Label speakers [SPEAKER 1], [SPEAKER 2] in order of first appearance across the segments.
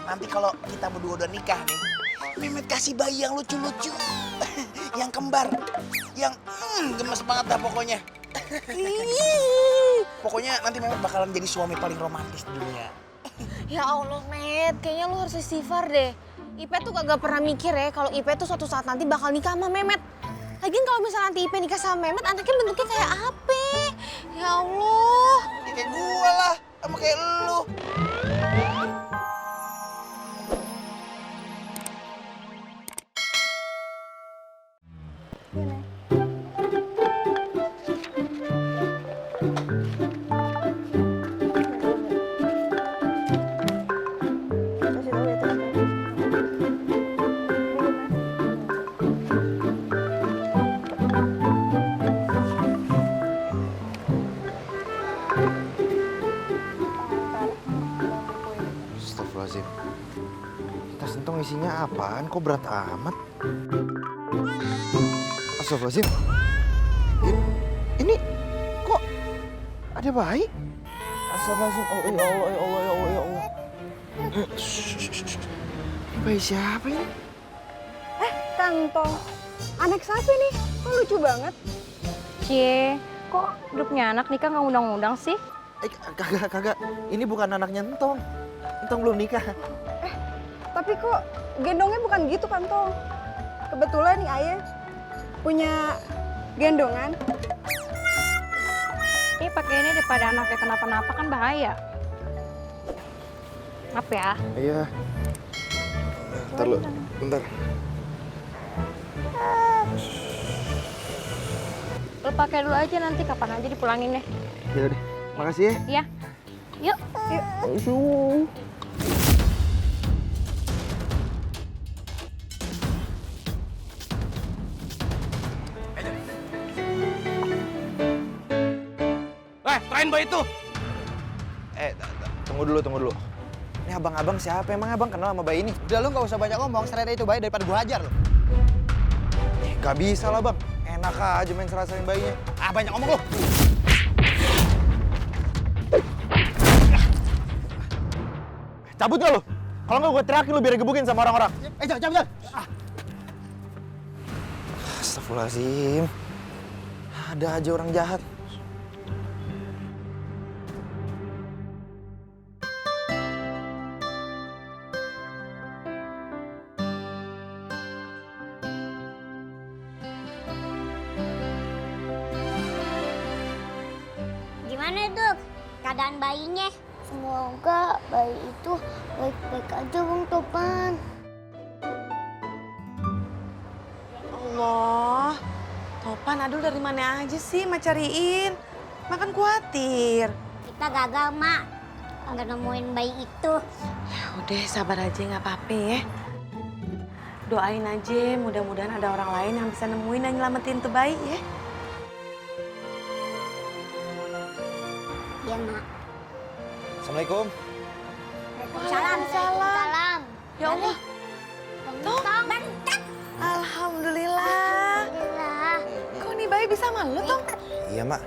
[SPEAKER 1] nanti kalau kita berdua udah nikah nih, Mehmet kasih bayi yang lucu-lucu, yang kembar, yang gemes banget dah pokoknya. Pokoknya nanti Mehmet bakalan jadi suami paling romantis di dunia.
[SPEAKER 2] Ya Allah, Met. Kayaknya lu harus istighfar deh. Ipe tuh kagak pernah mikir ya kalau Ipe tuh suatu saat nanti bakal nikah sama Mehmet. Lagian kalau misalnya nanti Ipe nikah sama Mehmet, anaknya bentuknya kayak apa? Ya Allah.
[SPEAKER 1] Ya kayak gua lah, sama kayak lu.
[SPEAKER 3] Astagfirullahaladzim. Tas entong isinya apaan? Kok berat amat? Astagfirullahaladzim. Ini kok ada bayi? Astagfirullahaladzim. Oh, ya Allah, ya Allah, ya Allah, ya Allah. Ini bayi siapa ini?
[SPEAKER 4] Kantong. Anak siapa nih? Kok lucu banget?
[SPEAKER 5] Cie, kok grupnya anak nikah nggak undang-undang sih?
[SPEAKER 3] Kagak. Ini bukan anaknya Entong. Entong belum nikah.
[SPEAKER 4] Tapi kok gendongnya bukan gitu, Kantong. Kebetulan nih ayah punya gendongan.
[SPEAKER 5] Ini pakai ini daripada anaknya kenapa-napa kan bahaya. Maaf ya.
[SPEAKER 3] Iya. Bentar lu, bentar.
[SPEAKER 5] Lo pakai dulu aja nanti kapan aja dipulangin deh.
[SPEAKER 3] Ya udah, makasih ya.
[SPEAKER 5] Iya. Yuk.
[SPEAKER 1] Terain bayi itu.
[SPEAKER 3] Tunggu dulu. Ini abang-abang siapa? Emang abang kenal sama bayi ini?
[SPEAKER 6] Udah lu gak usah banyak ngomong, serain itu bayi daripada gua hajar lu.
[SPEAKER 3] Gak bisa lah bang. Enak aja main serasain bayinya.
[SPEAKER 6] Ah banyak ngomong lu.
[SPEAKER 3] Cabut gak lu? Kalau nggak gue teriakin lu biar digebukin sama orang-orang.
[SPEAKER 6] Jangan.
[SPEAKER 3] Astagfirullahaladzim. Ada aja orang jahat.
[SPEAKER 7] Gimana, Duk? Keadaan bayinya? Semoga bayi itu baik-baik aja, Bang Topan.
[SPEAKER 2] Allah. Topan, aduh dari mana aja sih Mak cariin? Makan khawatir.
[SPEAKER 7] Kita gagal, Mak. Nggak nemuin bayi itu.
[SPEAKER 2] Ya udah sabar aja nggak apa-apa ya. Doain aja mudah-mudahan ada orang lain yang bisa nemuin dan nyelamatin tuh bayi ya.
[SPEAKER 7] Iya, Mak.
[SPEAKER 3] Assalamualaikum.
[SPEAKER 7] Waalaikumsalam. Waalaikumsalam.
[SPEAKER 2] Ya Allah.
[SPEAKER 7] Toh, bentar.
[SPEAKER 2] Alhamdulillah.
[SPEAKER 7] Alhamdulillah.
[SPEAKER 2] Kok nih bayi bisa sama lu, Tong?
[SPEAKER 3] Iya mak.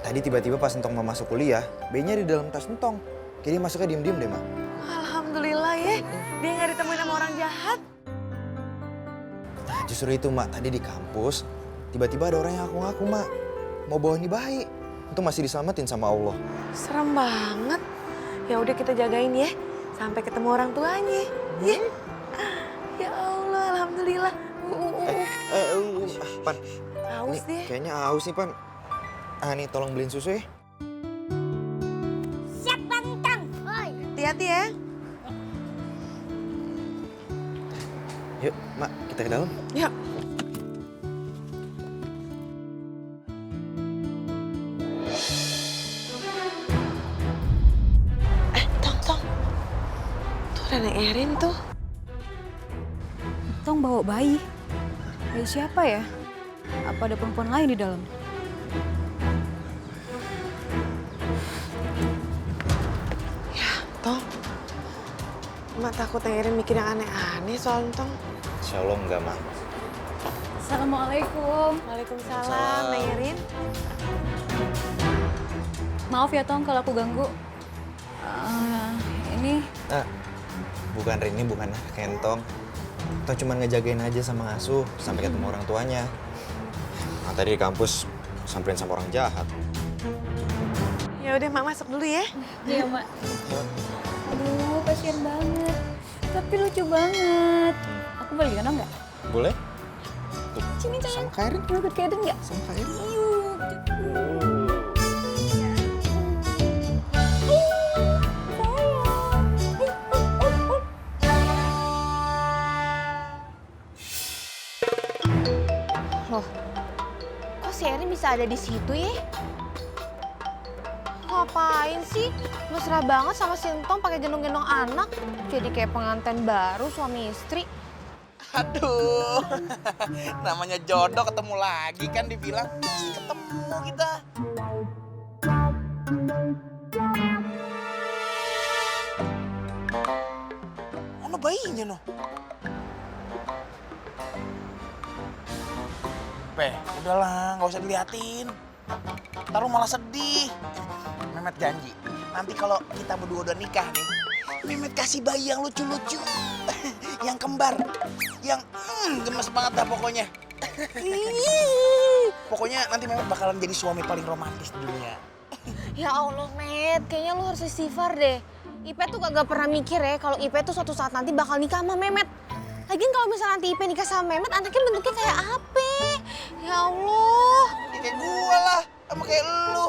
[SPEAKER 3] Tadi tiba-tiba pas Entong mau masuk kuliah, bayinya di dalam tas Entong. Jadi masuknya diem-diem deh mak.
[SPEAKER 2] Alhamdulillah ya. Dia nggak ditemuin sama orang jahat.
[SPEAKER 3] Nah, justru itu mak, tadi di kampus tiba-tiba ada orang yang ngaku-ngaku mak mau bawa nih bayi. Itu masih diselamatin sama Allah.
[SPEAKER 2] Serem banget. Ya udah kita jagain ya sampai ketemu orang tuanya. Ya. Ya Allah, alhamdulillah.
[SPEAKER 3] Pan.
[SPEAKER 2] Haus
[SPEAKER 3] Nih,
[SPEAKER 2] dia.
[SPEAKER 3] kayaknya haus nih Pan. Ah nih tolong beliin susu ya.
[SPEAKER 7] Siap, Bang Tang. Oi.
[SPEAKER 2] Hati-hati ya.
[SPEAKER 3] Yuk mak, kita ke dalam.
[SPEAKER 2] Yuk. Tong. Tuh Nenek Erin tuh.
[SPEAKER 4] Tong bawa bayi. Bayi siapa ya? Apa ada perempuan lain di dalam?
[SPEAKER 2] Tong. Mak takut Nenek Erin mikir yang aneh-aneh soal Tong.
[SPEAKER 3] Insya Allah enggak mak.
[SPEAKER 4] Assalamualaikum.
[SPEAKER 2] Waalaikumsalam, Nenek Erin.
[SPEAKER 4] Maaf ya Tong kalau aku ganggu. Ini
[SPEAKER 3] bukan Rini, bukan Kentong. Kita cuma ngejagain aja sama ngasuh sampai ketemu orang tuanya. Nah, tadi di kampus samperin sama orang jahat.
[SPEAKER 8] Ya udah, Mak masuk dulu ya.
[SPEAKER 4] Iya, Mak. Aduh, kasihan banget. Tapi lucu banget. Aku boleh gendong nggak?
[SPEAKER 3] Boleh?
[SPEAKER 4] Sini, sayang.
[SPEAKER 3] Sama Kairin?
[SPEAKER 4] Mau ikut Kairin nggak?
[SPEAKER 3] Sama Kairin?
[SPEAKER 2] Loh, kok si Erin bisa ada di situ ya? Ngapain sih? Mesra banget sama si Entong pakai gendong-gendong anak. Jadi kayak pengantin baru suami istri.
[SPEAKER 1] Aduh, namanya jodoh ketemu lagi kan dibilang. Pasti ketemu kita. Mana bayinya no? Udahlah, nggak usah diliatin. Ntar lu malah sedih. Mehmet janji, nanti kalau kita berdua udah nikah nih, Mehmet kasih bayi yang lucu-lucu. Yang kembar. Yang gemes banget dah pokoknya. Pokoknya nanti Mehmet bakalan jadi suami paling romantis di dunia.
[SPEAKER 2] Ya Allah, Met. Kayaknya lu harus istighfar deh. Ipe tuh kagak pernah mikir ya kalau Ipe tuh suatu saat nanti bakal nikah sama Mehmet. Lagian kalau misalnya nanti Ipe nikah sama Mehmet, anaknya bentuknya kayak apa? Ya Allah.
[SPEAKER 1] Ya kayak gua lah, sama kayak lu.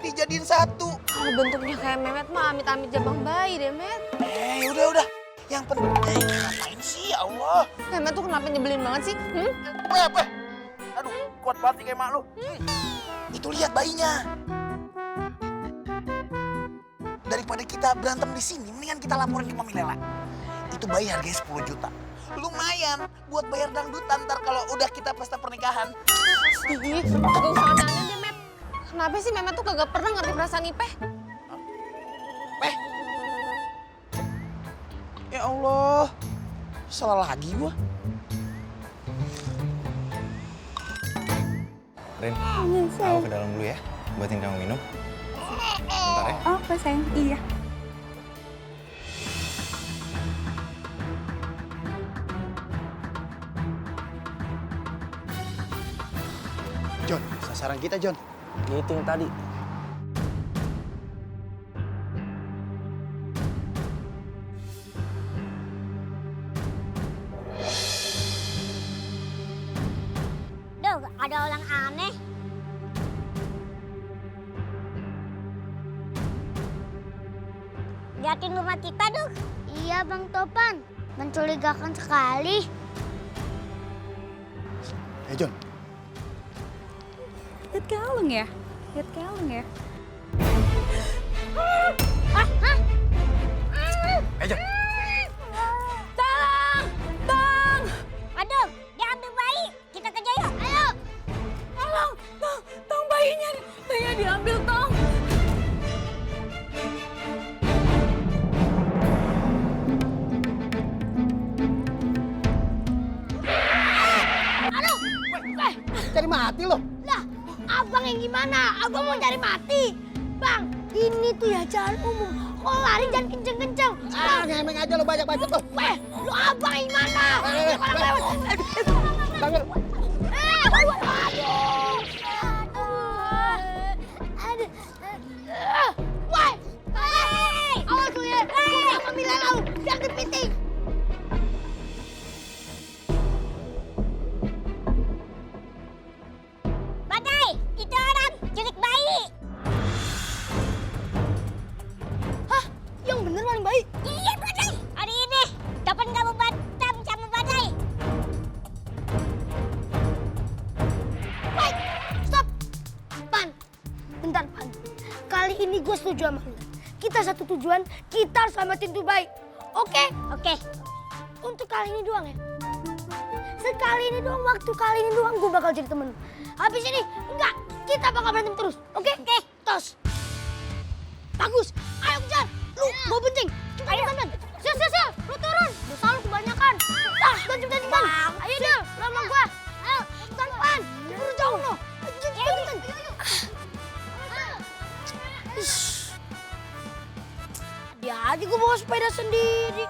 [SPEAKER 1] Dijadiin satu.
[SPEAKER 2] Kalau bentuknya kayak Mehmet mah amit-amit jabang bayi deh, Met.
[SPEAKER 1] Udah. Yang penting, ngapain sih ya Allah?
[SPEAKER 2] Mehmet tuh kenapa nyebelin banget sih?
[SPEAKER 1] Apa? Aduh, kuat banget sih kayak mak lu. Itu lihat bayinya. Daripada kita berantem di sini, mendingan kita laporin ke Mami Lela. Itu bayi harganya 10 juta. Lumayan buat bayar dangdutan ntar kalau udah kita pesta pernikahan.
[SPEAKER 2] Ih, gak usah aneh-aneh deh, Met. Kenapa sih Mehmet tuh kagak pernah ngerti perasaan Ipe?
[SPEAKER 1] Ya Allah, salah lagi gua.
[SPEAKER 3] Rin, aku ke dalam dulu ya. Buatin kamu minum. Bentar ya.
[SPEAKER 4] Apa, sayang? Iya.
[SPEAKER 6] John, sasaran kita, John.
[SPEAKER 3] Gitu yang tadi.
[SPEAKER 7] Duh, ada orang aneh. Liatin rumah kita, Duh. Iya, Bang Topan. Mencurigakan sekali.
[SPEAKER 6] John.
[SPEAKER 4] Lihat kalung ya? Lihat kalung ya?
[SPEAKER 3] John.
[SPEAKER 7] Tolong! Bang! Aduh, dia ambil bayi. Kita kejar yuk. Ayo!
[SPEAKER 4] Tolong! Tong bayinya diambil, Tong!
[SPEAKER 6] Cari mati lo.
[SPEAKER 7] Lah, abang yang gimana? Abang mau cari mati. Bang, ini tuh ya jalan umum. Kalau lari jangan kenceng-kenceng.
[SPEAKER 6] Ngemeng aja lo banyak bacot lo.
[SPEAKER 7] Lu abang yang gimana? Orang lewat.
[SPEAKER 6] Bangun.
[SPEAKER 7] Aduh. Aduh. Woi. Awas lu ya. Gua ambil lalu. Biar dipiting. Badai, itu orang culik bayi. Hah? Yang bener maling bayi? Iya, Badai. Hari ini, kapan kamu batam sama Badai? Wait, stop. Pan, bentar Pan. Kali ini gue setuju sama lu. Kita satu tujuan, kita harus selamatin tuh bayi. Oke? Oke. Untuk kali ini doang ya? Sekali ini doang, waktu kali ini doang gue bakal jadi temen lu. Habis ini, enggak. Kita bakal berantem terus. Oke? Oke. Tos. Bagus. Ayo kejar. Lu bawa bencing. Ayo. Sil. Lu turun. Dosa lu kebanyakan. Tas, bantu Bang. Ayo Del, lu sama gua. Ayo, Pan. Buru jauh lo. Cepetan. Dia tadi gue bawa sepeda sendiri.